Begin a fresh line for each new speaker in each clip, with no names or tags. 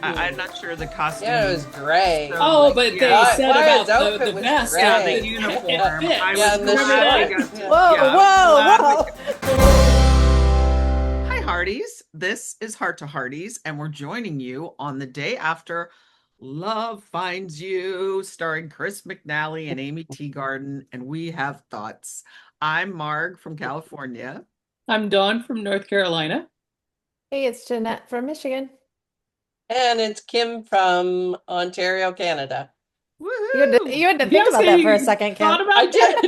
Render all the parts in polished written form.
I'm not sure the costume.
Yeah, it was gray.
So,
Oh,
like,
but
yeah.
they said
Why
about
his outfit
the
was
vest.
gray.
Yeah, the
It
uniform.
fits.
I was
Yeah, and the
glad we
shirt.
got
Yeah.
to,
Whoa,
yeah, I was
whoa,
glad we
whoa.
Hi, Hearties. This is Heart to Hearties, and we're joining you on the day after Love Finds You, starring Chris McNally and Aimee Teagarden, and we have thoughts. I'm Marg from California.
I'm Dawn from North Carolina.
Hey, it's Jeanette from Michigan.
And it's Kim from Ontario, Canada.
Woohoo!
You had to
Did
think
you
about
say
that for a
you
second,
thought
Kim.
about that?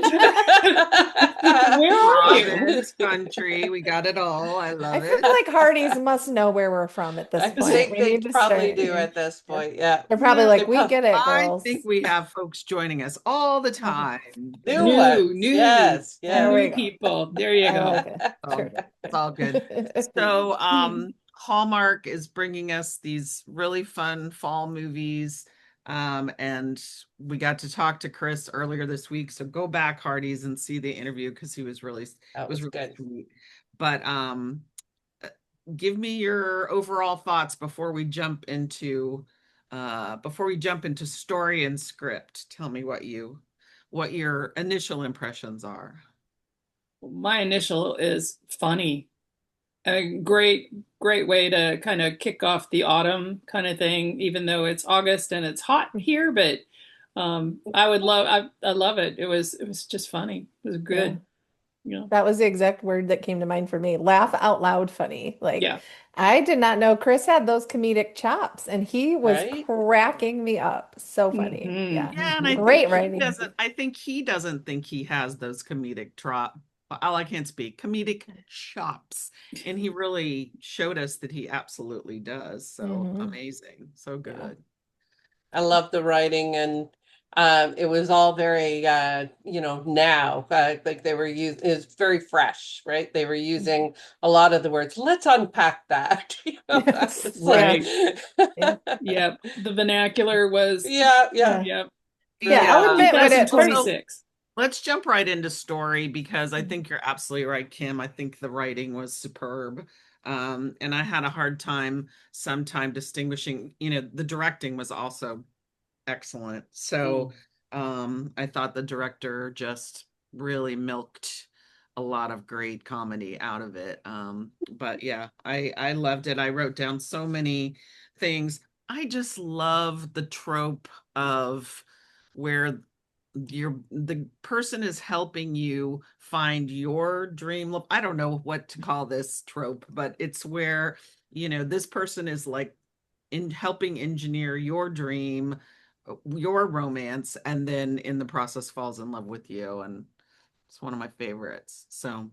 Where are you?
Province, country, we got it all. I
I
love
feel
it.
like Hardee's must know where we're from at this
I
point.
think
We
they
need to
probably
start.
do at this point. Yeah.
They're probably
Yeah,
They
like, we get it,
I
girls.
think we have folks joining us all the time.
New
New,
ones.
new,
Yes.
There
Yeah.
we
new
go.
people. There you
I
go.
like it.
Oh,
Perfect.
it's all good. So, Hallmark is bringing us these really fun fall movies. And we got to talk to Chris earlier this week. So go back, Hardee's, and see the interview because he was really,
That
was
was
really
good.
sweet. But uh, give me your overall thoughts before we jump into story and script. Tell me what your initial impressions are.
My initial is funny. A great way to kind of kick off the autumn kind of thing, even though it's August and it's hot here, but I love it. It was just funny. It was
Yeah.
good. You know.
That was the exact word that came to mind for me. Laugh out loud funny. Like,
Yeah.
I did not know Chris had those comedic chops, and he was
Right?
cracking me up. So funny.
hmm
Yeah.
Yeah, and
Great writing.
I think he doesn't think he has those comedic trop. Oh, I can't speak. Comedic chops. And he really showed us that he absolutely does. So
Mhm.
amazing. So
Yeah.
good.
I love the writing, and it was all very now like they were using, it's very fresh, right? They were using a lot of the words. Let's unpack that.
Yes.
It's like
Yeah.
Right.
Yeah.
Yep. The vernacular was,
yeah, yeah.
Yeah.
yep.
Yeah.
For
I'll
Yeah.
admit when it first.
So
2026.
let's jump right into story because I think you're absolutely right, Kim. I think the writing was superb. And I had a hard time sometime distinguishing, the directing was also excellent. So I thought the director just really milked a lot of great comedy out of it. But yeah, I loved it. I wrote down so many things. I just love the trope of where the person is helping you find your dream love. I don't know what to call this trope, but it's where, this person is like in helping engineer your dream, your romance, and then in the process falls in love with you. And it's one of my favorites. So,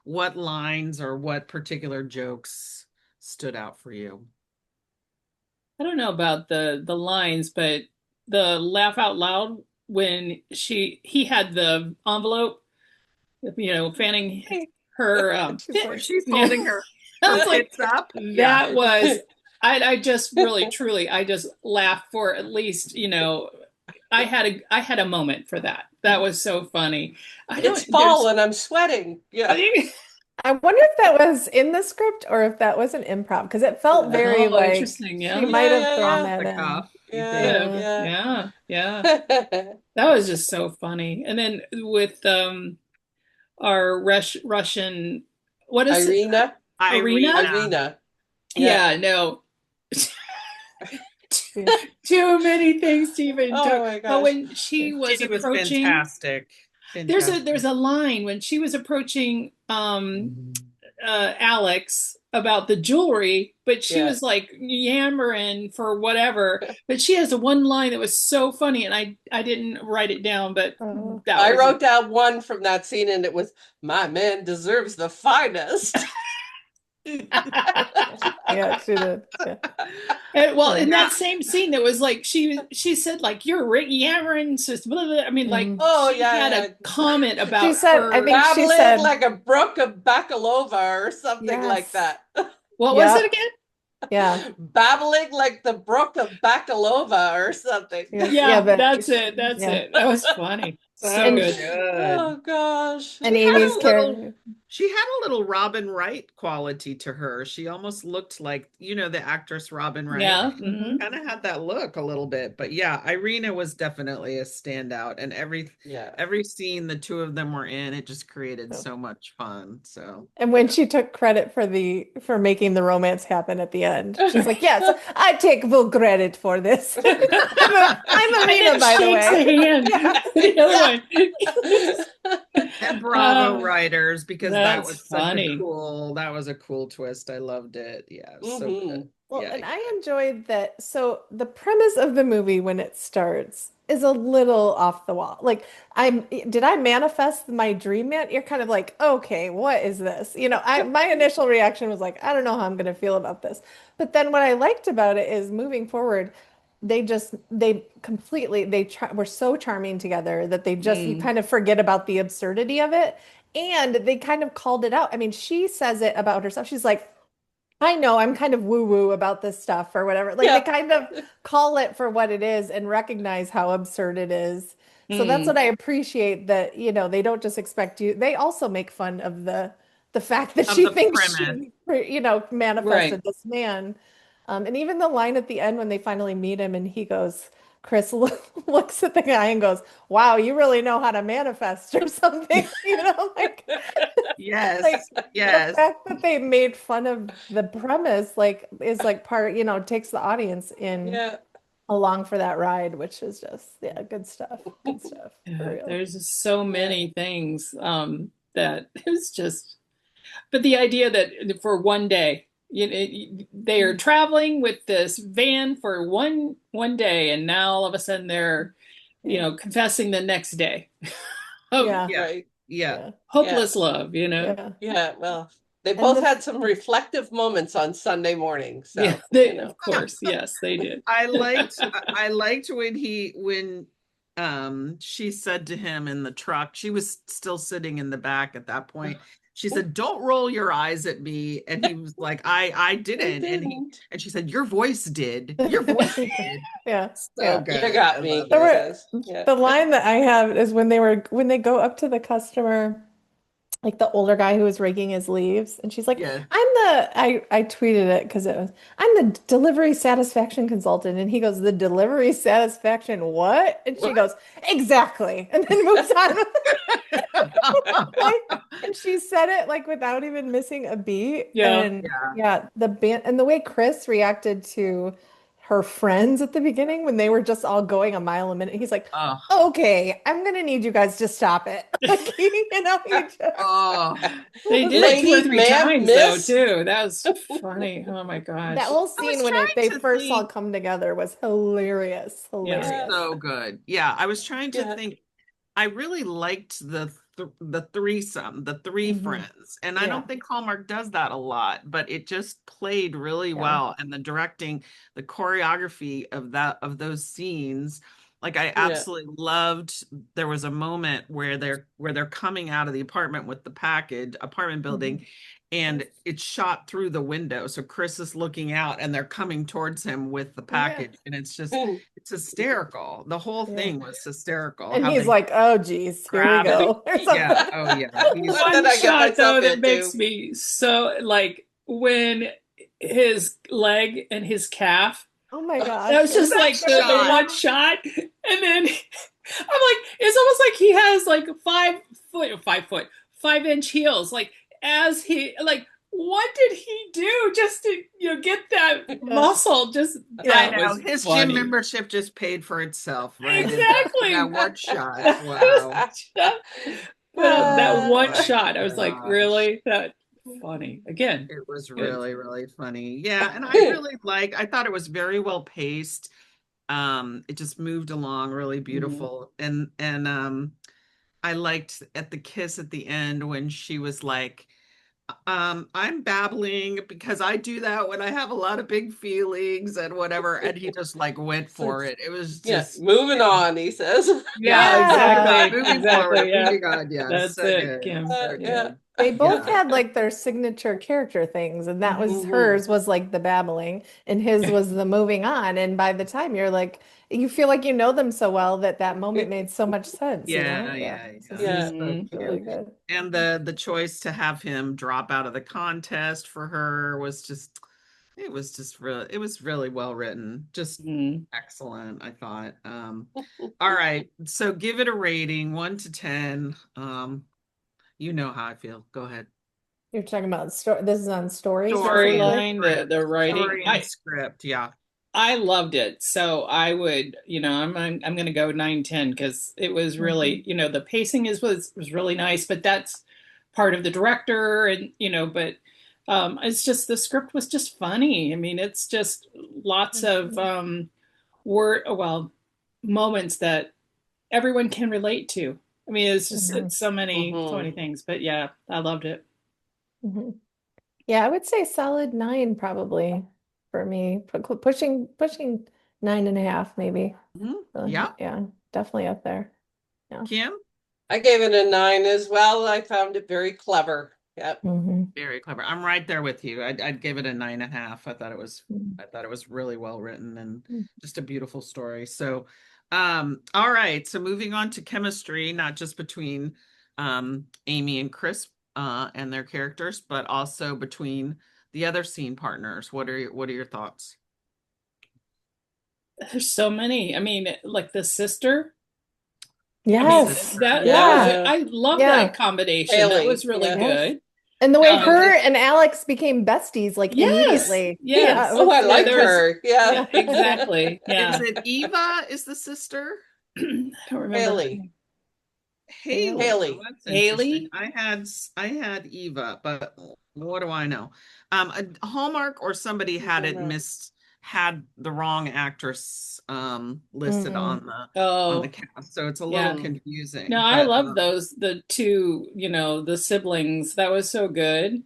what lines or what particular jokes stood out for you?
I don't know about the lines, but the laugh out loud when he had the envelope, fanning her
She's
yeah.
holding her
I was like,
pits up. Yeah.
that was I just really truly I just laughed for at least, I had a moment for that. That was so funny. I
It's
don't
fall
there's
and I'm sweating. Yeah.
I wonder if that was in the script or if that was an improv because it felt very
oh,
like
interesting.
she
Yeah.
might
Yeah,
have
yeah,
thrown
yeah.
that
The
in.
cuff. You
Could
Yeah,
think?
have.
yeah.
Yeah. Yeah. That was just so funny. And then with our Russian, what is it?
Irina,
Arena?
Irina.
Irina. Yeah.
Yeah, no.
Yeah.
Too many things to even
Oh
talk.
my
But
gosh.
when she was
She was
approaching,
fantastic.
there's
Fantastic.
a line when she was approaching Alex about the jewelry, but she
Yeah.
was like yammering for whatever. But she has a one line that was so funny, and I didn't write it down, but
Oh,
that
I
was
wrote down one from that scene and it was, my man deserves the finest.
yeah, she did. Yeah.
And, well, in
Yeah.
that same scene, it was like she said like you're yammering, sis, blah, blah. I mean, like
Mhm.
Oh
she
yeah,
had
yeah.
a comment
She
about
said, I
her.
think she
Babbling
said,
like a brook of bakalova or something like
yes.
that.
What was it
Yep.
again?
Yeah.
Babbling like the brook of bakalova or something.
Yeah. Yeah.
Yeah,
But
that's it. That's
yeah.
it. That was funny. So
So
And
good.
good.
Oh gosh.
and
She had
Amy's
a little
character.
She had a little Robin Wright quality to her. She almost looked like, the actress Robin Wright.
Yeah.
Mhm.
Kind of had that look a little bit. But yeah, Irina was definitely a standout. And
Yeah.
every scene the two of them were in, it just created so much fun. So
And when she took credit for making the romance happen at the end, she's like, "Yes, I take full credit for this. I'm
And
Irina,
then
by the
shakes the
way."
hand.
Yeah.
The other one.
and bravo
Oh,
writers, because
that's funny.
that was a cool twist. I loved it. Yeah, it was so
Hmm.
good.
Well,
Yeah.
and I enjoyed that. So the premise of the movie when it starts is a little off the wall. Like did I manifest my dream man? You're kind of like, okay, what is this? My initial reaction was like, I don't know how I'm gonna feel about this. But then what I liked about it is moving forward, they completely were so charming together that you
Mm,
kind of forget about the absurdity of it. And they kind of called it out. I mean, she says it about herself. She's like, I know I'm kind of woo-woo about this stuff or whatever. Like they
Yeah.
kind of call it for what it is and recognize how absurd it is. So that's what
mm.
I appreciate that, they don't just expect you. They also make fun of the fact that
Of
she
the
thinks
premise.
she, manifested
Right.
this man. And even the line at the end when they finally meet him and he goes, Chris looks at the guy and goes, "Wow, you really know how to manifest or something." Like like
Yes.
the
Yes.
fact that they made fun of the premise like is like part, takes the audience in
Yeah.
along for that ride, which is just yeah, good stuff. Good stuff for
Yeah,
real.
there's just so
Yeah.
many things that it's just, but the idea that for one day, they are traveling with this van for one day, and now all of a sudden they're,
Yeah.
confessing the next day of
Yeah.
Yeah.
Right.
Yeah.
Yeah.
Yeah.
hopeless love.
Yeah.
Yeah. Well, they
And
both
the
had some reflective moments on Sunday morning.
Yeah,
So,
they, of course, yes, they did.
I liked when she said to him in the truck, she was still sitting in the back at that point. She said, "Don't roll your eyes at me." And he was like, I
I
didn't.
didn't.
And she said, "Your voice did. Your voice did."
yeah.
So
Yeah.
You
good. I
got me,
love
There
he
it.
were
says. Yeah.
the line that I have is when they go up to the customer, like the older guy who was raking his leaves, and she's like,
Yeah.
I tweeted it because I'm the delivery satisfaction consultant, and he goes, "The delivery satisfaction what?" And she goes, "Exactly," and then moves on. Like, and she said it like without even missing a beat.
Yeah.
And
Yeah.
yeah, the band and the way Chris reacted to her friends at the beginning when they were just all going a mile a minute, he's like,
Oh,
"Okay, I'm gonna need you guys to stop it." Like he just
oh,
They did it two or
Lady,
three
ma'am,
times though,
miss.
too. That was funny. Oh my
that
gosh.
whole
I was
scene when
trying
they
to
first all
think.
come together was hilarious.
Yeah.
Yeah.
Hilarious.
So good. Yeah, I was trying to
Yeah.
think. I really liked the threesome, the three
Hmm.
friends, and I
Yeah.
don't think Hallmark does that a lot, but it just played really
Yeah.
well. And the directing, the choreography of those scenes, like I
Yeah.
absolutely loved. There was a moment where they're coming out of the apartment
Hmm.
building, and it's shot through the window. So Chris is looking out, and they're coming towards him with the
Yeah.
package, and it's hysterical. The whole
Yeah.
thing was hysterical.
And
How
he's
they
like, "Oh geez, here we
grab it.
go," or
Yeah.
something.
Oh yeah. He's
What did
One
I get
shot though
myself
that
into?
makes me so like when his leg and his calf.
Oh my
That
gosh.
was just
that
like the
shot.
one shot, and then I'm like, it's almost like he has like 5 foot, 5 foot, 5 inch heels. Like as he like, what did he do just to get that
Yeah.
muscle? Just
I
that
know.
was
His gym
funny.
membership just paid for itself, right? In that
Exactly.
one shot. Wow.
That
Oh
one
my
shot, I was like,
gosh.
really? That funny. Again,
It was
good.
really, really funny. Yeah, and I thought it was very well paced. It just moved along really
Mhm.
beautiful. And I liked at the kiss at the end when she was like, I'm babbling because I do that when I have a lot of big feelings and whatever. And he just like went for it. It was
Yeah.
just,
Moving on, he says.
Yeah,
yeah, moving on,
Yeah.
exactly.
moving forward,
Exactly. Yeah.
moving on. Yeah,
That's
so
it,
good,
Kim.
so
Yeah.
good.
They both
Yeah.
had like their signature character things, and that was
Mhm.
hers was like the babbling, and his was the moving on. And by the time you're like, you feel like you know them so well that that moment made so much sense, you know?
Yeah,
Yeah.
yeah,
So
yeah.
Yeah.
So
Mhm.
really
cute.
good.
And the choice to have him drop out of the contest for her was just it was really well written. Just
Mhm.
excellent, I thought. All right. So give it a rating, 1 to 10. You know how I feel. Go ahead.
You're talking about story. This is on story
Story and
specifically.
Storyline,
script.
the writing.
Story and script, yeah.
I loved it. So I would, I'm going to go 9, 10 because it was
Mhm.
really, the pacing was really nice, but that's part of the director and, but it's just the script was just funny. I mean, it's just lots of
Mhm.
moments that everyone can relate to. I mean,
Mhm.
it's so many
Mhm.
things, but yeah, I loved it.
Mhm. Yeah, I would say solid nine probably for me. Pushing 9.5 maybe.
Mhm.
Really,
Yeah.
yeah, definitely up there. Yeah.
Kim?
I gave it a 9 as well. I found it very clever. Yep.
Hmm.
Very clever. I'm right there with you. I'd give it a 9.5. I thought it was really well written and just a beautiful story. So, all right. So moving on to chemistry, not just between Amy and Chris and their characters, but also between the other scene partners. What are your thoughts?
There's so many. I mean, like the sister. I
The
mean,
Yes.
sister.
that was
Yeah.
Yeah.
I love that
Yeah.
combination. That
Haley.
was really
Yeah.
Yes.
good.
And the way
Oh,
Um,
her and Alex became besties like
yes,
immediately. Yeah, it
yes.
Oh, I
was
like
There was,
her. Yeah.
yeah, exactly.
is
Yeah.
it Eva is the sister?
I don't remember her
Haley.
name.
Haley. Oh,
Haley.
that's interesting.
Haley.
I had Eva, but what do I know? Hallmark or somebody
I
had
don't
it
know.
missed had the wrong actress listed
Mhm.
on the
Oh,
cast, so it's a little
yeah.
Mm.
No,
confusing.
I
But
love the two, the siblings. That was so good.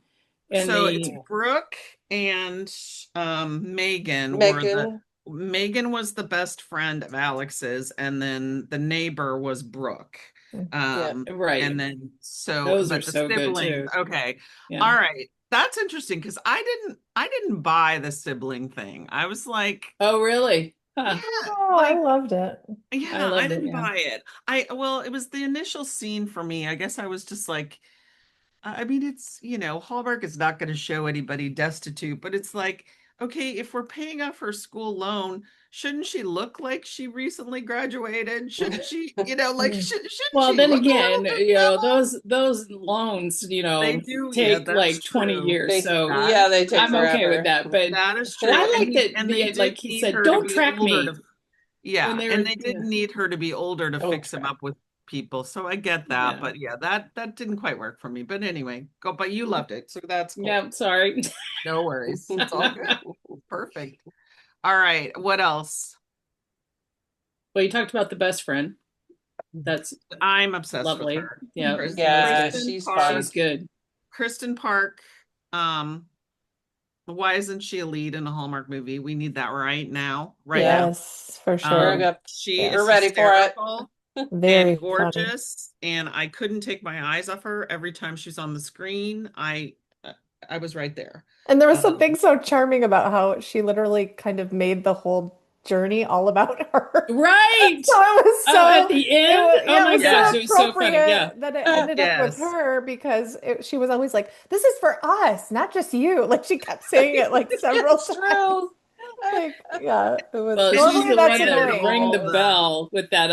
And
so it's
the
Yeah.
Brooke and
Megan.
Megan was the best friend of Alex's, and then the neighbor was Brooke.
Yeah.
right.
And then so,
Those are
but the
so good
siblings,
too.
okay.
Yeah.
All right. That's interesting because I didn't buy the sibling thing. I was like,
Oh, really? Huh.
yeah,
Oh, I
like
loved it.
I
I
loved it.
didn't
Yeah.
buy it. Well, it was the initial scene for me. I guess I was just like, I mean, it's, Hallmark is not going to show anybody destitute, but it's like, okay, if we're paying off her school loan, shouldn't she look like she recently graduated? Shouldn't she, like,
Mm.
shouldn't
Well,
she
then
look a little
again,
bit better?
those loans,
They do. Yeah,
take
that's
like 20
true.
years.
They,
So
That
yeah,
is
they take
I'm
true.
okay with
forever.
that. But
That is true.
I like that
And they did
like he
need
said,
her to
don't
be
track
older
me
to,
when
yeah,
they
and
were,
they did need her to be older to
Oh,
fix him
track.
up with people. So I get that,
yeah.
but yeah, that didn't quite work for me. But anyway, but you loved it, so that's cool.
Yeah, sorry.
No worries. It's all good. Perfect. All right. What else?
Well, you talked about the best friend. That's
I'm obsessed with
lovely.
her.
Yeah, that was
Yeah,
good.
Kristen
she's
Park.
fun.
She's good.
Kristen Park. Um, why isn't she a lead in a Hallmark movie? We need that right now. Right
Yeah,
now.
Yes, for
we're
sure.
good.
She
Yeah.
is
We're ready for it.
hysterical and
Very funny.
gorgeous, and I couldn't take my eyes off her every time she's on the screen. I was right there.
And there was
Um,
something so charming about how she literally kind of made the whole journey all about her.
Right.
So it was
Oh, at
so
the
it
end.
was
Oh
yeah, it
my
was
gosh,
so
yes,
it was so funny. Yeah.
appropriate that it ended up with
yes.
her because she was always like, "This is for us, not just you." Like she kept saying it like several
It's
times.
true.
Like, yeah, it was
Well, she's
And
normally
the
that's
one
she
that
did
annoying,
rang
all
the
but
the
bell with that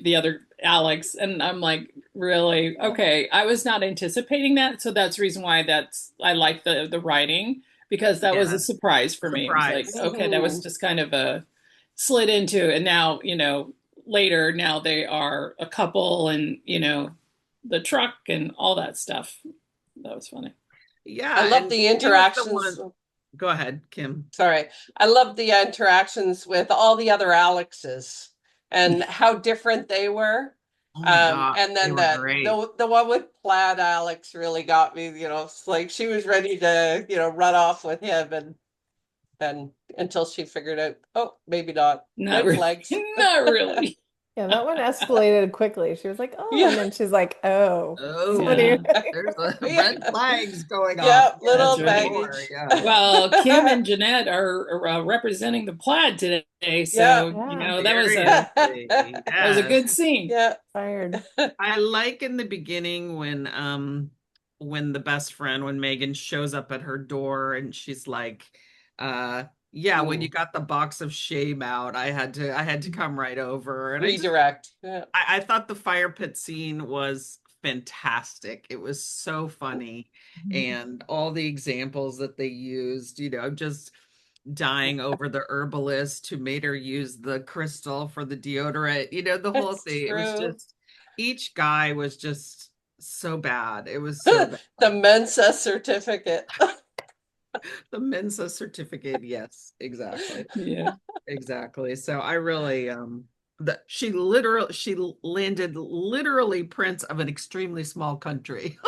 the other Alex, and I'm like, really?
yeah.
Okay, I was not anticipating that, so that's the reason why I like the writing because that was a
yeah,
surprise for me. It was like,
surprise.
okay, that was
Mhm.
just kind of a slid into, and now later now they are a couple, and the truck and all that stuff. That was funny.
I
Yeah,
love
and
the
she was the
interactions.
one. Go ahead, Kim.
Sorry. I love the interactions with all the other Alexes and how different they were.
Oh my God,
And
they
then
were great.
the one with plaid Alex really got me, it's like she was ready to, run off with him and then until she figured out, oh, maybe not.
Not
White
really.
flags.
Not really.
Yeah, that one escalated quickly. She was like, "Oh," and
Yeah.
then she's like, "Oh,
Oh,
Yeah.
somebody."
there's
Yeah.
red flags going off.
Yeah,
Yes,
That's
little
for
right.
sure.
baggage.
Yeah.
Well, Kim and Jeanette are representing the plaid today,
Yeah.
so
Yeah,
Seriously.
that was a
Yes.
good scene.
Yeah.
fired.
I like in the beginning when the best friend, when Megan shows up at her door and she's like, yeah, when you
Mm.
got the box of shame out, I had to come right over. And
Redirect. Yeah.
I thought the fire pit scene was fantastic. It was so funny. And all the examples that they used, just dying over the herbalist who made her use the crystal for the deodorant, the whole
It's
thing. It was
true.
just, each guy was just so bad. It was so bad.
The Mensa certificate.
The Mensa certificate. Yes, exactly.
Yeah.
Exactly. So I really she landed literally prince of an extremely small country.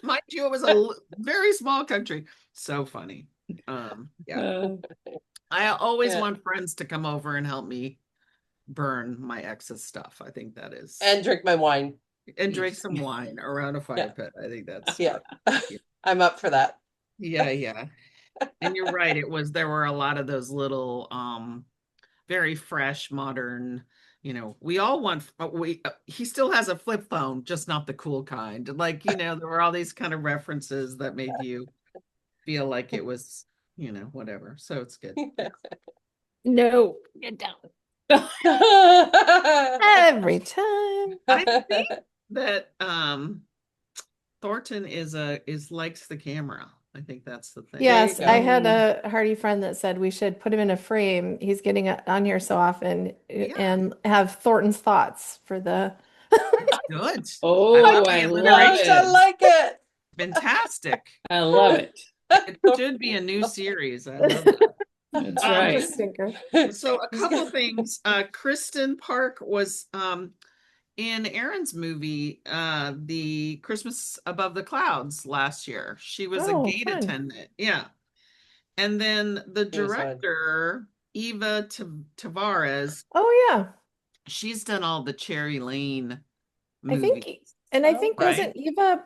Mind you, it was a very small country. So funny. Yeah.
Uh,
I always
Yeah.
want friends to come over and help me burn my ex's stuff. I think that is,
And drink my wine.
and drink some wine around a fire
Yeah.
pit. I think that's
Yeah.
yeah.
I'm up for that.
Yeah, yeah. And you're right. There were a lot of those little very fresh, modern, we all want he still has a flip phone, just not the cool kind. Like, there were all these kind of references that made you feel like it was, whatever. So it's good.
no, get down.
Every time.
I think that Thornton is likes the camera. I think that's the thing.
There you
Yes, I
go.
had a hearty friend that said we should put him in a frame. He's getting on here so often
Yeah,
and have Thornton's thoughts for the.
good.
Oh,
I love the
I love
Gosh, I
alliteration.
it.
like it.
Fantastic.
I love it.
It should be a new series. I love that.
That's
Um,
What a
right.
stinker.
So a couple things. Kristen Park was in Aaron's movie, the Christmas Above the Clouds last year. She was a
Oh,
gate
fun.
attendant. Yeah. And then the
Here's one.
director, Eva Tavares,
Oh yeah.
she's done all the Cherry Lane
I think,
movies,
and I think
right?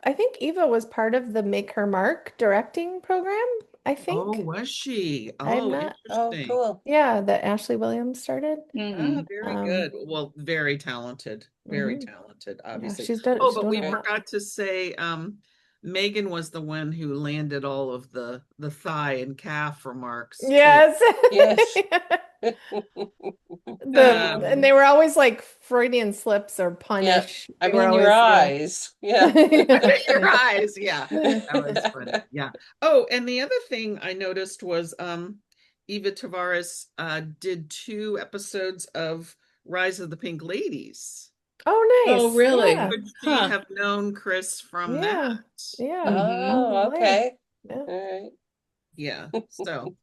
I think Eva was part of the Make Her Mark directing program. I
Oh,
think.
was she?
I'm
Oh,
not,
Oh,
interesting.
cool.
yeah, that Ashley Williams started.
Ah,
Hmm.
very good.
Um,
Well, very talented. Very
mhm.
talented,
Yeah,
obviously.
she's
Oh, but
doing
we
a
Right.
lot.
forgot to say, Megan was the one who landed all of the thigh and calf remarks too.
Yes.
Yes.
And
Um,
they were always like Freudian slips or
Yeah.
punish.
I
They were
mean, your
always, yeah.
eyes. Yeah.
your eyes, yeah. That was funny. Yeah. Oh, and the other thing I noticed was Eva Tavares did 2 episodes of Rise of the Pink Ladies.
Oh,
Oh,
nice.
really?
Yeah.
Could she
Huh.
have known Chris from that?
Yeah. Yeah.
Hmm.
Oh,
Probably.
okay.
Yeah.
All right.
Yeah. So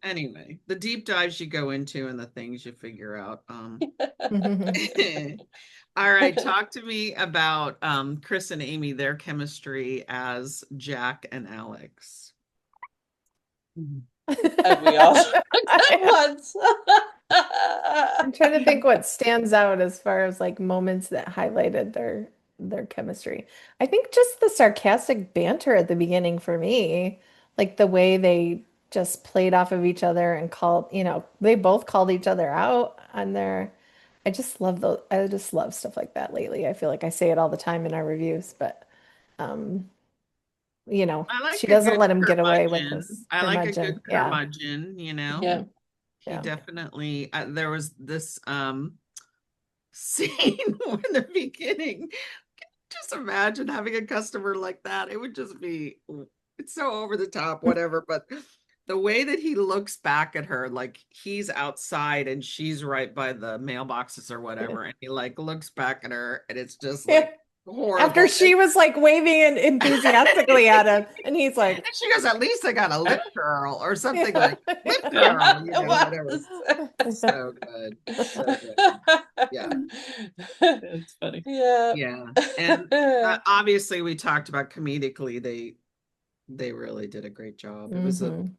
anyway, the deep dives you go into and the things you figure out. All right, talk to me about Chris and Amy, their chemistry as Jack and Alex.
And we all at once.
I'm trying to think what stands out as far as like moments that highlighted their chemistry. I think just the sarcastic banter at the beginning for me, like the way they just played off of each other and called, they both called each other out on their. I just love stuff like that lately. I feel like I say it all the time in our reviews, but um,
I like
she
a
doesn't
good
let him get away with
curmudgeon.
his
I like a good
curmudgeon. Yeah.
curmudgeon,
Yeah.
He
Yeah.
definitely there was this scene in the beginning. Just imagine having a customer like that. It would just be, it's so over the top, whatever. But the way that he looks back at her, like he's outside and she's right by the mailboxes or whatever, and he like looks back at her and it's just
Yeah.
like horrible.
After she was like waving and enthusiastically at him, and he's like,
And she goes, at least I got a lip curl or something
yeah.
like lip curl, whatever.
Was.
So good. So good. Yeah.
That's funny.
Yeah.
Yeah. And obviously we talked about comedically, they really did a great job. It's
Mhm.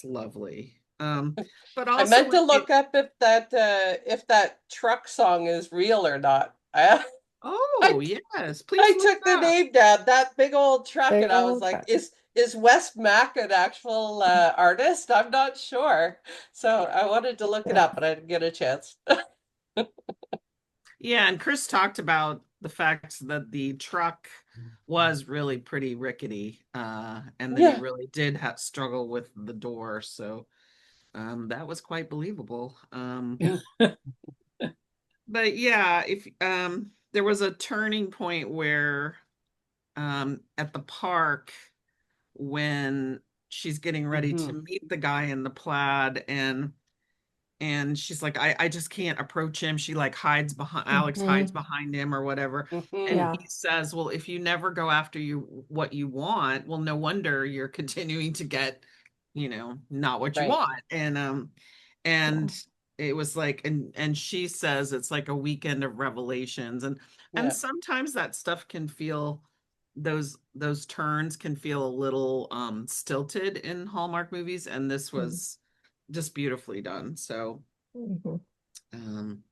lovely. But
I
also
meant
when
to look up if that truck song is real or not. I
oh yes, please
I
look
took
it
the
up.
name down, that big old truck,
Big
and I was
old
like,
truck.
is Wes Mack an actual artist? I'm not sure. So I wanted to look it
Yeah.
up, but I didn't get a chance.
Yeah, and Chris talked about the fact that the truck was really pretty rickety, and that he
Yeah.
really did have struggle with the door. So that was quite believable. But yeah, if there was a turning point where at the park when she's getting ready to
Hmm.
meet the guy in the plaid and she's like I just can't approach him. She like hides behind Alex hides
Hmm.
behind him or whatever. And
Hmm.
Yeah.
he says, "Well, if you never go after you what you want, well no wonder you're continuing to get, not what you
Right.
want."
Yeah.
And it was like and she says it's like a weekend of revelations and
Yeah.
sometimes that stuff can feel those turns can feel a little stilted in Hallmark movies and this
Mhm.
was just beautifully done. So
Mhm.
um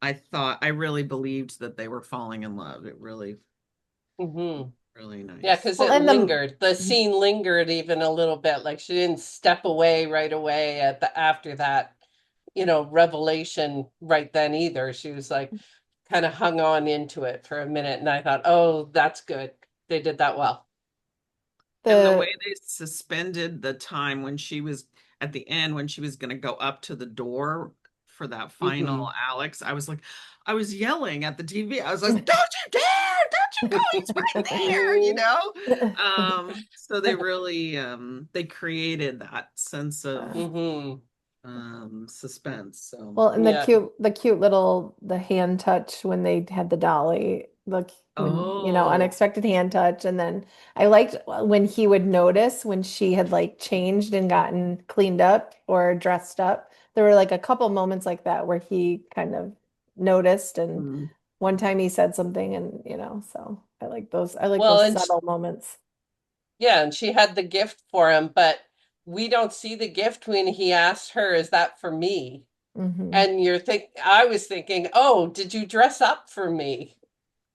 I really believed that they were falling in love. It really,
Hmm.
really
Yeah,
nice.
because
Well,
it
and the
lingered. The scene lingered even a little bit. Like she didn't step away right away at the after that, revelation right then either. She was like kind of hung on into it for a minute, and I thought, oh, that's good. They did that well.
And the way
the
they suspended the time when she was at the end, when she was going to go up to the door for that final
Hmm.
Alex, I was yelling at the TV. I was like, "Don't you dare! Don't you go! He's right there!" So they really they created that sense of
Hmm.
suspense. So,
well, and
Yeah.
the cute little the hand touch when they had the dolly, like when
oh,
unexpected hand touch, and then I liked when he would notice when she had like changed and gotten cleaned up or dressed up. There were like a couple moments like that where he kind of noticed, and
mm,
one time he said something, and so I like those. I like
Well,
those
and
subtle moments.
yeah, and she had the gift for him, but we don't see the gift when he asked her, "Is that for me?"
Hmm.
And I was thinking, "Oh, did you dress up for me?"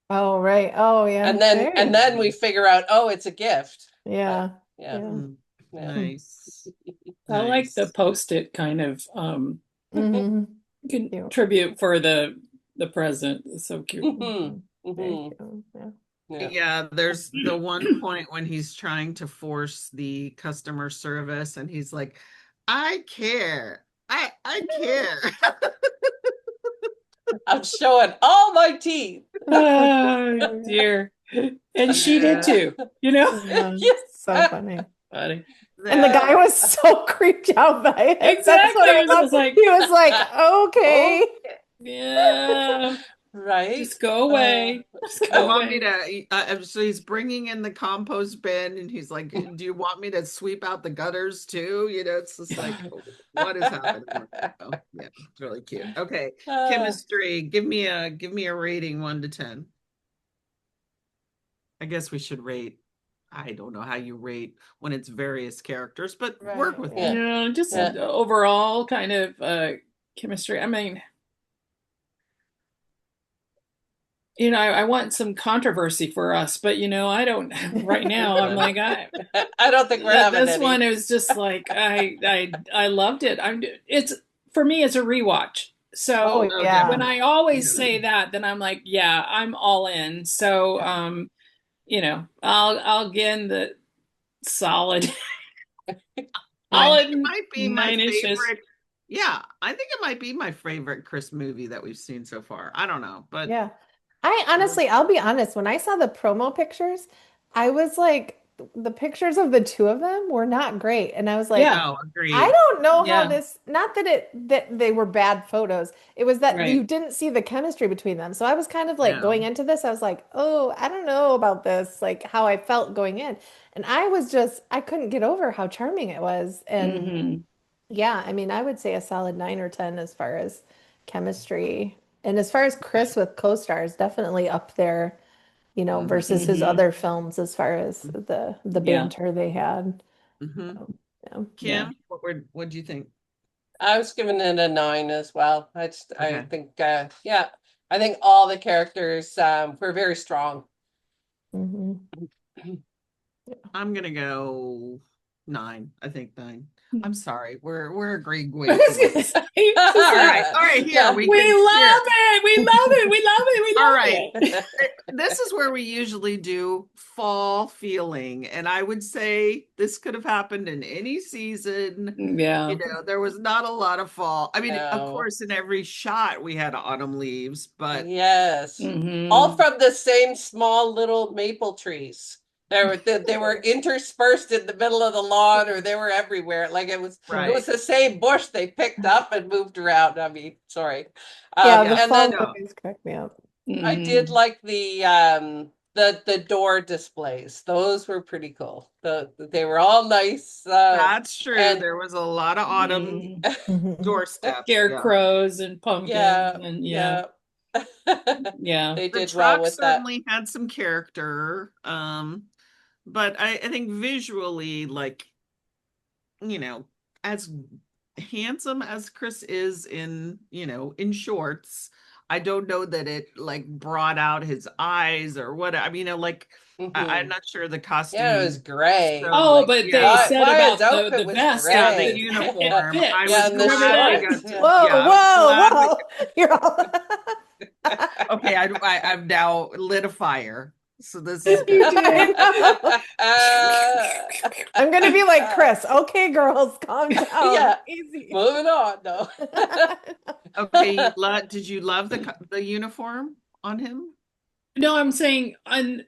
Oh, right. Oh, yeah.
And
Very.
then we figure out, oh, it's a gift. But
Yeah.
yeah,
Yeah.
mm,
yeah.
Hmm.
nice,
I like the
nice.
post-it kind of
Hmm. Cute.
contribute for the present. It's so cute.
Hmm.
Hmm. Very
Hmm.
cute. Yeah.
Yeah.
Yeah, there's the one point when he's trying to force the customer service and he's like, I care. I care.
I'm showing all my teeth.
Oh dear. And she did
Yeah.
too, you know?
Yeah. So
Yeah.
funny.
Funny.
And the guy
That
was so creeped out by it. That's what
Exactly.
I
It was
loved.
just like,
He was like, okay.
Oh,
yeah,
right.
just go
Uh,
away. Just
you
go
want me
away.
to so he's bringing in the compost bin and he's like, do you want me to sweep out the gutters too? It's just like, what is happening right now? Yeah, it's really cute. Okay.
uh,
Chemistry. Give me a rating 1 to 10. I guess we should rate. I don't know how you rate when it's various characters, but work
Right.
with
Yeah.
yeah,
me.
Yeah, just
yeah.
overall kind of chemistry. I mean, I want some controversy for us, but I don't right now. I'm like,
I don't think we're having
this one
any.
is just like I loved it. It's for me it's a rewatch.
Oh,
So
Oh,
when
yeah.
I
definitely.
always
Yeah.
say that, then I'm like, yeah, I'm all in. So
Yeah.
I'll again the solid
I
Yeah.
think it
solid
might be my
9 inches.
favorite. Yeah, I think it might be my favorite Chris movie that we've seen so far. I don't know, but
Yeah. I honestly, I'll be honest, when I saw the promo pictures, I was like, the pictures of the two of them were not great. And I was like,
Yeah,
no,
I
agreed.
don't know how
yeah,
this, not that they were bad photos. It was that you
right.
didn't see the chemistry between them. So I was kind of like going
No.
into this, I was like, oh, I don't know about this, like how I felt going in. And I couldn't get over how charming it was. And
Hmm.
yeah, I mean, I would say a solid 9 or 10 as far as chemistry. And as far as Chris with co-stars, definitely up there, versus his
Hmm.
other films as far as the
Yeah,
banter they had.
Hmm.
So, yeah.
yeah.
Kim, what do you think?
I was giving it a 9 as well. I
Okay.
think, yeah, I think all the characters were very strong.
Mhm.
I'm gonna go 9. I think 9. I'm sorry. We're agreeing way
I
too
was
much.
gonna say, it's just
All
like,
right. All right. Here
Yeah.
we
we
can here.
love it. We love it. We love it. We
All
love
right.
it.
This is where we usually do fall feeling. And I would say this could have happened in any season.
Yeah.
There was not a lot of fall. I mean, of
No.
course, in every shot we had autumn leaves, but
Yes. All
Hmm.
from the same small little maple trees. They were interspersed in the middle of the lawn, or they were everywhere. Like it
right.
was the same bush they picked up and moved around. I mean, sorry.
Yeah, the
Yeah.
And
fall
then
No,
movies crack me up.
I did
Hmm.
like the door displays. Those were pretty cool. They were all nice.
that's true.
And
There was a lot of autumn
Hmm.
Mhm.
doorsteps. Yeah.
Scarecrows and pumpkins
yeah,
and yeah,
yeah.
yeah.
They
The
did well
truck
with that.
certainly had some character. But I think visually, like, you know, as handsome as Chris is in shorts, I don't know that it like brought out his eyes or what. I mean, like, I'm
Hmm.
not sure the
Yeah, it was
costuming
gray.
showed
Oh,
like,
but they
yeah,
said
Why his
about
outfit
the
was
vest
yeah,
that
the
gray.
it
uniform. I
Yeah,
was
fits.
and the
Remember
glad we
that?
shorts.
got to,
Yeah.
yeah,
Whoa,
I was
whoa,
glad we,
whoa. You're all
okay, I've now lit a fire, so this is
you
good. Yeah.
did. I'm gonna be like Chris. Okay, girls, calm down.
Yeah,
Easy.
moving on. No.
Okay, did you love the uniform on him?
No, I'm saying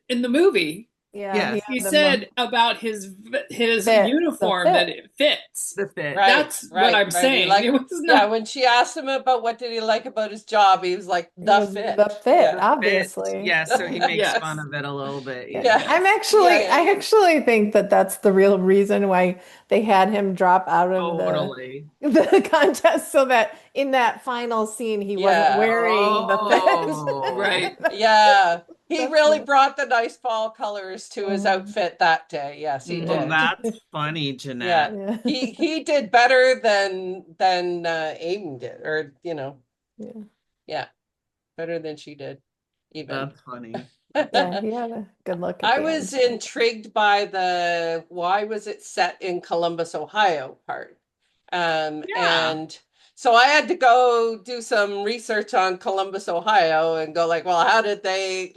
in the movie,
Yeah, he
Yes,
he
had
said about his
fit. The
uniform that
fit.
it fits.
the fit.
Right,
That's what
right,
I'm
right. He
saying. It
liked,
was
yeah,
not.
when she asked him about what did he like about his job, he was like,
It
the
was the
fit.
fit,
Yeah.
The fit.
obviously.
Yeah, so he makes fun
Yes.
of it a little bit.
Yeah.
Yeah.
Yeah. Yeah,
I
yeah.
actually think that that's the real reason why they had him drop out of
Totally.
the contest so that in that final scene he wasn't
Yeah.
wearing the
Right.
fit.
Yeah. He
That's
really
nice.
brought the nice fall colors to his
Mm,
outfit that day. Yes, he
Oh,
Hmm.
did.
that's funny,
Yeah.
Jeanette.
yeah.
He did better than Aiden did, or
Yeah.
yeah, better than she did, even.
That's funny.
Yeah, he had a good look at
I
the
was
end.
intrigued by the why was it set in Columbus, Ohio part.
Yeah.
And so I had to go do some research on Columbus, Ohio and go like, well, how did they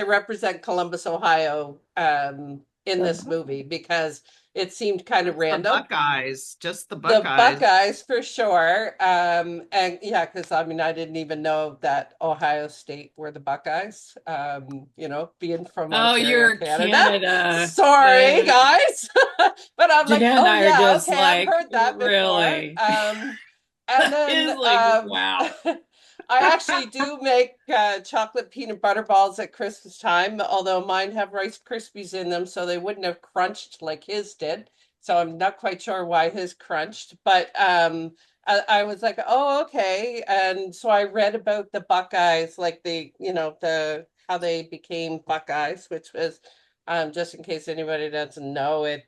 represent Columbus, Ohio in
The
this movie? Because it seemed kind of
Just the
random.
Buckeyes. Just the
The
Buckeyes.
Buckeyes for sure. And yeah, because I mean, I didn't even know that Ohio State were the Buckeyes, being from
Oh,
Ontario,
you're
Canada.
Canada.
Sorry, guys. But I'm like,
Jeanette and
oh
I are
yeah,
just
okay, I've
like,
heard that before.
really?
And then
It's like, wow.
I actually do make chocolate peanut butter balls at Christmas time, although mine have Rice Krispies in them, so they wouldn't have crunched like his did. So I'm not quite sure why his crunched, but I was like, oh, okay. And so I read about the Buckeyes, like the how they became Buckeyes, which was just in case anybody doesn't know it,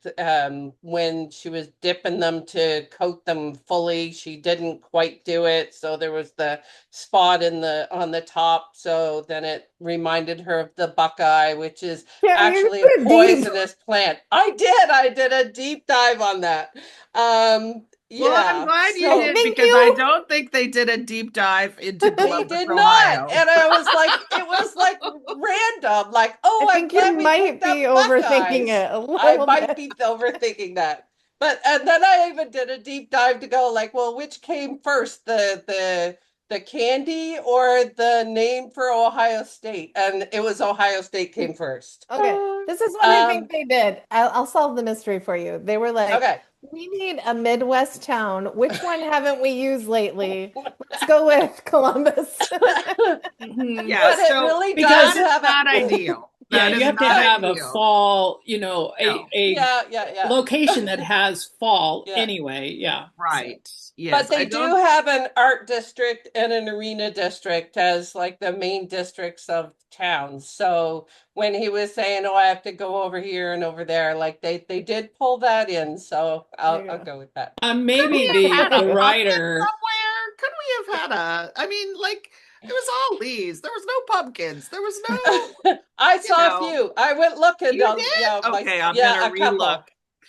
when she was dipping them to coat them fully, she didn't quite do it. So there was the spot on the top. So then it reminded her of the Buckeye, which is
Yeah, you
actually a
did it deep.
poisonous plant. I did a deep dive on that.
Well, I'm
Yeah.
glad you
I
So
did
think
because I
you
don't think they did a deep dive into
they
Columbus,
did not.
Ohio.
And I was like, it was like random, like,
I
oh, I'm
think you
glad we
might
picked
be
up
overthinking
Buckeyes.
it a
I
little
might
bit.
be overthinking that. But and then I even did a deep dive to go like, well, which came first, the candy or the name for Ohio State? And it was Ohio State came first.
Okay, this is what I think
Um,
they did. I'll solve the mystery for you. They were like,
okay.
we need a Midwest town. Which one haven't we used lately? Let's go with Columbus.
Mhm.
Yeah,
But it
so
really
that
does
Because
is
have
not
a
ideal.
Yeah,
That
you
is
have to
not
have a
ideal.
fall, you know,
No.
a
Yeah.
location that has fall
Yeah.
anyway. Yeah. So,
Right.
But
Yes, I
they do
don't.
have an art district and an arena district as like the main districts of towns. So when he was saying, "Oh, I have to go over here and over there," like they did pull that in. So
There
I'll
you
go with that.
Could
maybe
we have had
the
a pumpkin
writer.
somewhere? Could we have had a? I mean, like it was all leaves. There was no pumpkins. There was no,
I
you
saw a
know.
few. I went looking
You
on,
did?
like
Okay, I'm
yeah,
gonna
a
relook.
couple.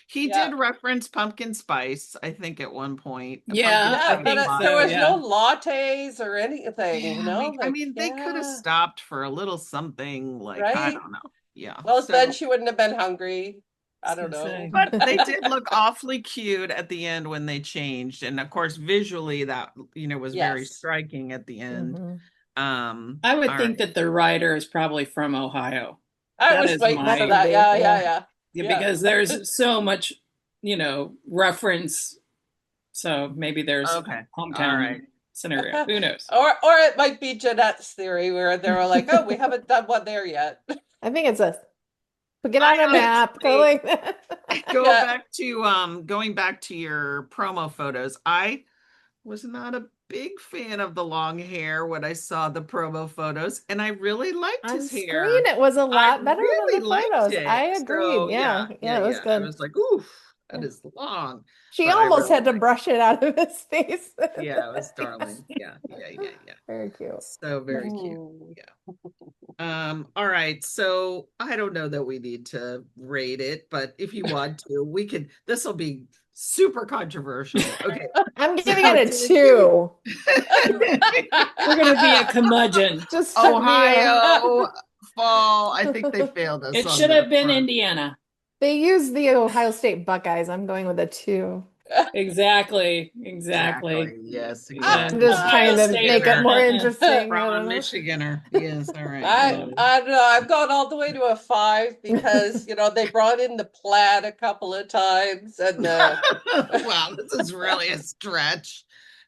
He
Yeah.
did reference pumpkin spice, I think, at one point. A pumpkin
Yeah, I
Yeah,
spice
but
think
there
so.
was
latte.
no
Yeah.
lattes or anything,
Yeah, I
like
mean, they could have
yeah,
stopped for a little something, like I
right?
don't know. Yeah.
Well, then
So,
she wouldn't have been hungry.
I
I
was
don't
gonna
know.
say.
but they did look awfully cute at the end when they changed, and of course, visually that was very
Yes.
striking at the end.
Mhm.
I would
All
think
right.
that the writer is probably from Ohio.
I
That
was
is
waiting
That
for
my,
could
that.
be,
Yeah,
yeah.
yeah,
yeah.
because there's so much, reference. So maybe there's
Okay. All
hometown
right.
scenario.
Yeah.
Who knows?
Or it might be Jeanette's theory where they were like, "Oh, we haven't done one there yet."
I think it's a put it
I
on a map. Go
honestly
like that.
Yeah.
going back to your promo photos. I was not a big fan of the long hair when I saw the promo photos, and I really liked
On
his
screen,
hair.
it was a
I
lot better than
really
the
liked
photos. I
it.
agreed.
So
Yeah, yeah, it was
I
good.
was like, oof, that
Yeah.
is long.
She
But I
almost
really
had to
liked
brush it out of his face.
it. Yeah, it was
Yeah.
darling. Yeah.
Very cute.
So very cute.
Mm.
Yeah. All right. So I don't know that we need to rate it, but if you want to, we can. This will be super controversial. Okay.
I'm
So
giving it a
did you?
2.
We're gonna be a curmudgeon.
Just took me
Ohio fall. I think they failed us
It
on
should
that
have been
front.
Indiana.
they used the Ohio State Buckeyes. I'm going with a 2.
Exactly.
Exactly. Yes,
Yeah.
I'm
exactly.
just trying
Ohio
to
State.
make it
Michiganer
more interesting. I
from a
don't know.
Michiganer. Yes. All right.
Yeah.
I don't know. I've gone all the way to a 5 because they brought in the plaid a couple of times and
Wow, this is really a stretch.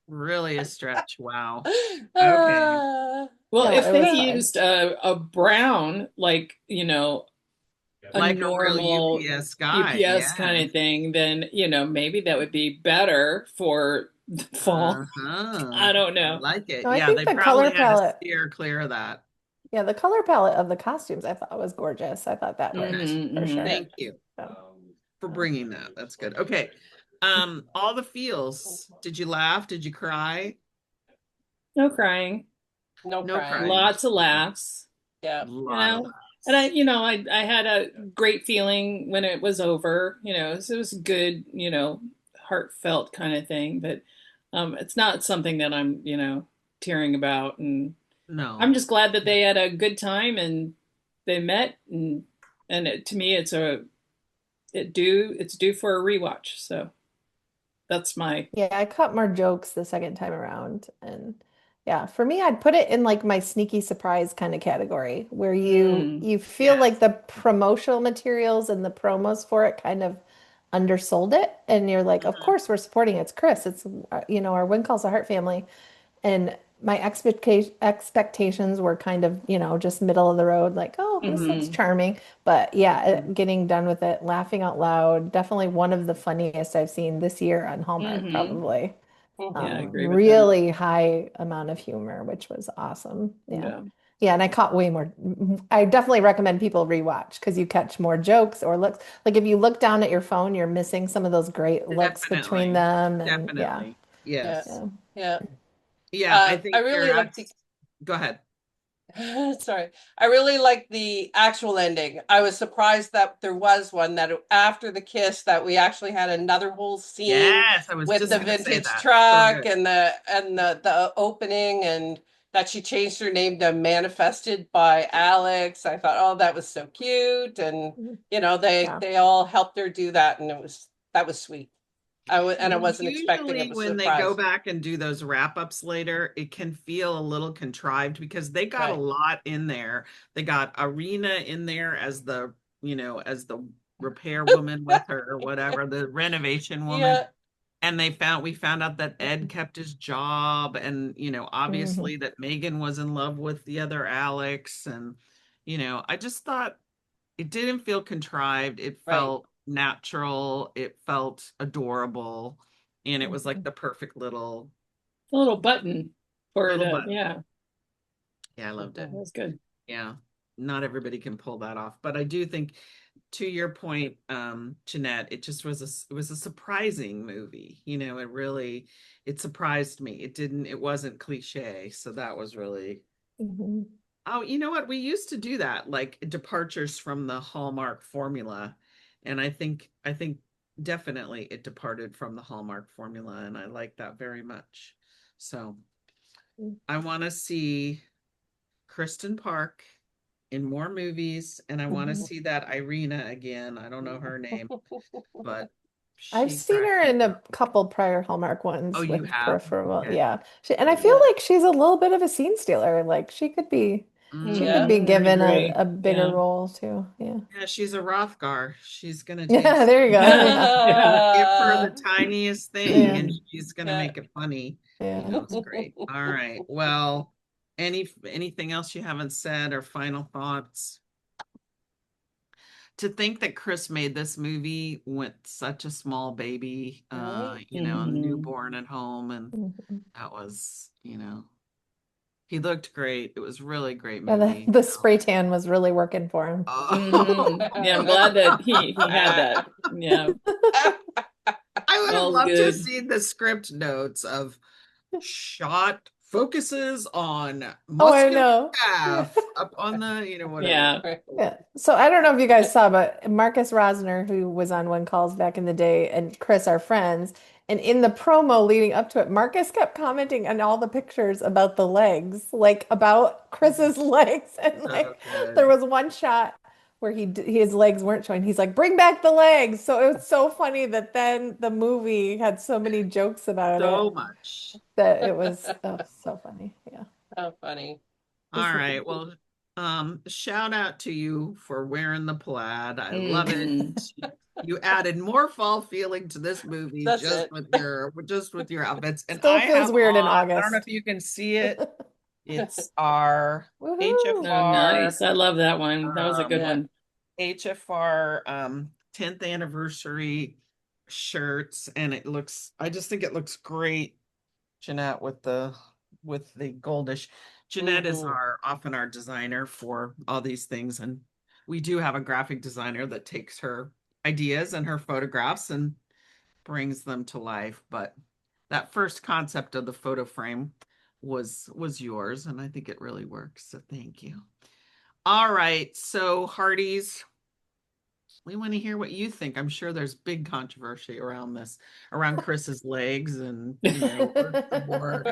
Really a stretch. Wow. Okay.
uh,
Well,
No,
if
it
they
was fine.
used a brown, like, a
Like a real
normal
UPS guy.
UPS kind
Yes.
of thing, then, maybe that would be better for the fall.
Uh-huh.
I don't
I
know.
like it.
No, I
Yeah,
think
they
the color
probably had to
palette,
steer clear of that.
yeah, the color palette of the costumes I thought was gorgeous. I thought that
Okay.
worked for sure.
Thank you
So,
for bringing that. That's good. Okay. All the feels. Did you laugh? Did you cry?
No crying.
no
No
crying.
crying.
Lots of laughs.
Yeah.
Lot of
And
laughs.
I had a great feeling when it was over. It was good, heartfelt kind of thing. But it's not something that I'm, tearing about. And
No.
I'm just glad that they had a good time and they met. And to me, it's due for a rewatch. So that's my.
yeah, I caught more jokes the second time around. And yeah, for me, I'd put it in like my sneaky surprise kind of category where you
Mm,
you feel
Yes.
like the promotional materials and the promos for it kind of undersold it. And you're like, of
Mhm.
course we're supporting it's Chris. It's our When Calls the Heart family. And my expectations were kind of, just middle of the road, like, oh, this looks
hmm
charming. But yeah,
Mhm.
getting done with it, laughing out loud, definitely one of the funniest I've seen this year on Hallmark,
hmm
probably.
Yeah, I
Mhm.
agree with that.
Really high amount of humor, which was awesome. Yeah.
Yeah.
Yeah, and I caught way more. I definitely recommend people rewatch because you catch more jokes or looks. Like if you look down at your phone, you're missing some of those great looks between
Definitely.
them. And yeah,
Definitely.
Yeah.
Yes.
yeah.
Yeah.
Yeah, I
I
think
really
you're
like the
go ahead.
sorry. I really like the actual ending. I was surprised that there was one that after the kiss that we actually had another whole scene
Yes, I was
with
just
the
gonna say
vintage
that. So
truck
good.
and the opening and that she changed her name to Manifested by Alex. I thought, oh, that was so cute. And
Mhm.
they
Yeah.
they all helped her do that and that was sweet. I wasn't expecting
Usually
a
when they go
surprise.
back and do those wrap-ups later, it can feel a little contrived because they got a
Right.
lot in there. They got Arena in there as as the repair woman with her or whatever, the renovation woman.
Yeah.
And we found out that Ed kept his job and,
Hmm.
obviously that Megan was in love with the other Alex. And, I just thought it didn't feel contrived. It
Right.
felt natural. It felt adorable. And it was like
Mhm.
the perfect
A little button for
little
the,
button.
yeah,
Yeah, I loved it.
that was good.
Yeah. Not everybody can pull that off. But I do think, to your point, Jeanette, it just was it was a surprising movie. It surprised me. It wasn't cliche. So that was really.
Mhm.
Oh, you know what? We used to do that, like departures from the Hallmark formula. And I think definitely it departed from the Hallmark formula, and I like that very much. So I want to see Kristen Park in more movies, and I want to
Mhm.
see that Irina again. I don't know her name, but
I've
she
seen
cracked
her
me
in a
up.
couple prior Hallmark
Oh,
ones
you
with
have?
peripheral.
Okay.
Yeah. And I feel
Yeah.
like she's a little bit of a scene stealer. Like she could
Yeah.
be
I
given
agree.
a bigger
Yeah.
role too. Yeah.
Yeah, she's a Rothgar. She's gonna take
Yeah, there you go. Yeah.
Yeah.
give her the tiniest thing
Yeah.
and she's gonna
Yeah.
make it funny.
Yeah.
It's great. All right. Well, anything else you haven't said or final thoughts? To think that Chris made this movie with such a small baby,
Right.
Mhm.
newborn at home, and
Mhm.
that was, he looked great. It was really great
Yeah, the,
movie.
the spray tan was really working for him.
Oh.
Mhm. Yeah, I'm glad that he had that. Yeah,
I would have
all
loved to have
good.
seen the script notes of shot focuses on
Oh, I
muscular
know. Yeah.
calf up on the, whatever.
Yeah.
Right.
Yeah. So I don't know if you guys saw, but Marcus Rosner, who was on When Calls back in the day, and Chris are friends. And in the promo leading up to it, Marcus kept commenting on all the pictures about the legs, like about Chris's legs. And
So
like there
good.
was one shot where his legs weren't showing. He's like, "Bring back the legs." So it was so funny that then the movie had so many jokes about it
So much.
that it was so funny. Yeah.
How funny.
All right. Well, shout out to you for wearing the plaid. I love it.
Hmm.
You added more fall feeling to this movie
That's it.
just with your outfits. And
Still
I have
feels weird in
on, I don't know if
August.
you can see it. It's our
Woohoo!
Oh,
HFR
nice. I love that one. That was a good
um
Yeah.
one.
HFR 10th anniversary shirts, and I just think it looks great, Jeanette, with the goldish. Jeanette is
Hmm.
often our designer for all these things, and we do have a graphic designer that takes her ideas and her photographs and brings them to life. But that first concept of the photo frame was yours, and I think it really works. So thank you. All right, so Hardee's, we want to hear what you think. I'm sure there's big controversy around this, around Chris's legs, and where's the more,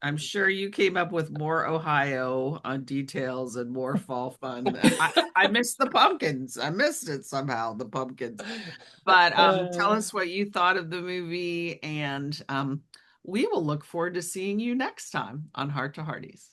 I'm sure you came up with more Ohio details and more fall fun. I missed the pumpkins. I missed it somehow, the pumpkins. But tell
Uh,
us what you thought of the movie, and we will look forward to seeing you next time on Heart to Hardee's.